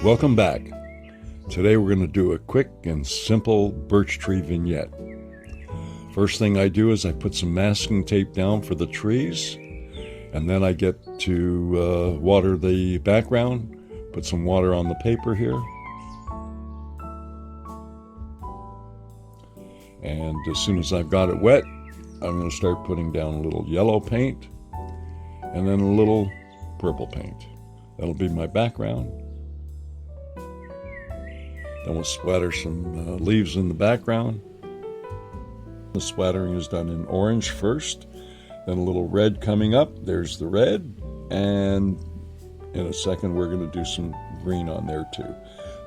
Welcome back. Today we're going to do a quick and simple birch tree vignette. First thing I do is I put some masking tape down for the trees, and then I get to water the background, put some water on the paper here. And as soon as I've got it wet, I'm going to start putting down a little yellow paint and then a little purple paint. That'll be my background. Then we'll splatter some leaves in the background. The splattering is done in orange first, then a little red coming up. There's the red, and in a second we're going to do some green on there too.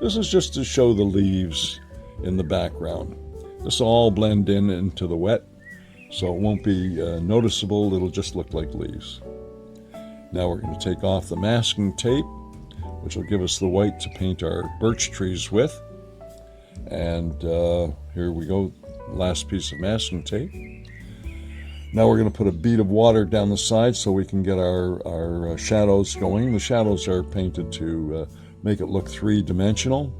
This is just to show the leaves in the background. This will all blend in into the wet, so it won't be noticeable. It'll just look like leaves. Now we're going to take off the masking tape, which will give us the white to paint our birch trees with. And here we go, last piece of masking tape. Now we're going to put a bead of water down the side so we can get our shadows going. The shadows are painted to make it look three-dimensional,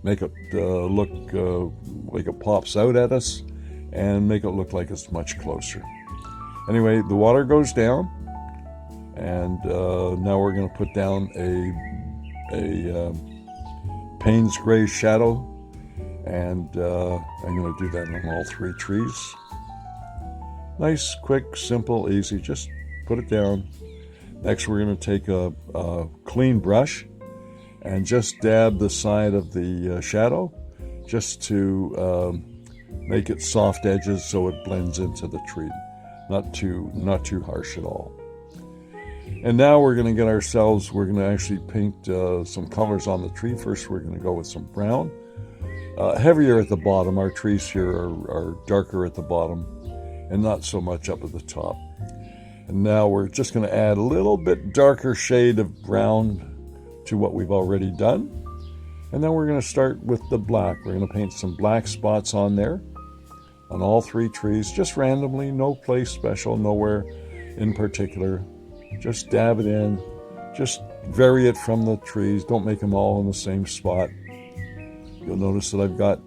make it look like it pops out at us, and make it look like it's much closer. Anyway, the water goes down, and now we're going to put down a Payne's gray shadow, and I'm going to do that on all three trees. Nice, quick, simple, easy. Just put it down. Next, we're going to take a clean brush and just dab the side of the shadow, just to make it soft edges so it blends into the tree. Not too harsh at all. And now we're going to we're going to actually paint some colors on the tree. First, we're going to go with some brown. Heavier at the bottom. Our trees here are darker at the bottom and not so much up at the top. And now we're just going to add a little bit darker shade of brown to what we've already done. And then we're going to start with the black. We're going to paint some black spots on there, on all three trees, just randomly, no place special, nowhere in particular. Just dab it in, just vary it from the trees. Don't make them all in the same spot. You'll notice that I've got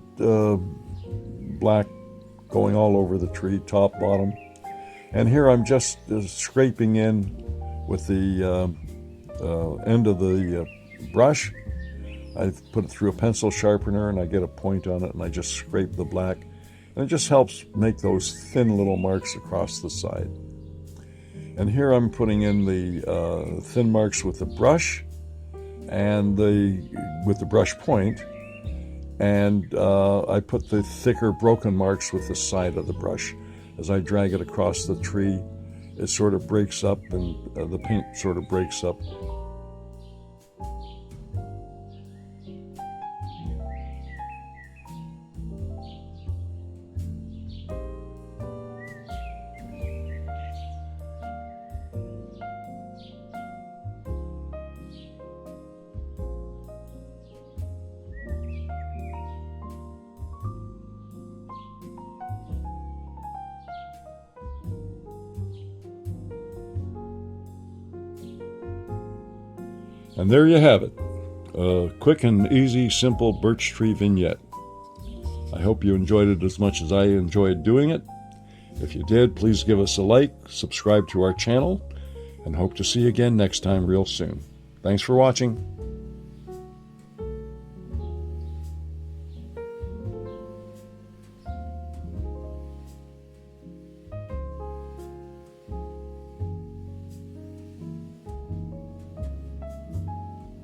black going all over the tree, top, bottom. And here I'm just scraping in with the end of the brush. I've put it through a pencil sharpener, and I get a point on it, and I just scrape the black. And it just helps make those thin little marks across the side. And here I'm putting in the thin marks with the brush and with the brush point. And I put the thicker broken marks with the side of the brush. As I drag it across the tree, it sort of breaks up, and the paint sort of breaks up. And there you have it, a quick and easy, simple birch tree vignette. I hope you enjoyed it as much as I enjoyed doing it. If you did, please give us a like, subscribe to our channel, and hope to see you again next time real soon. Thanks for watching.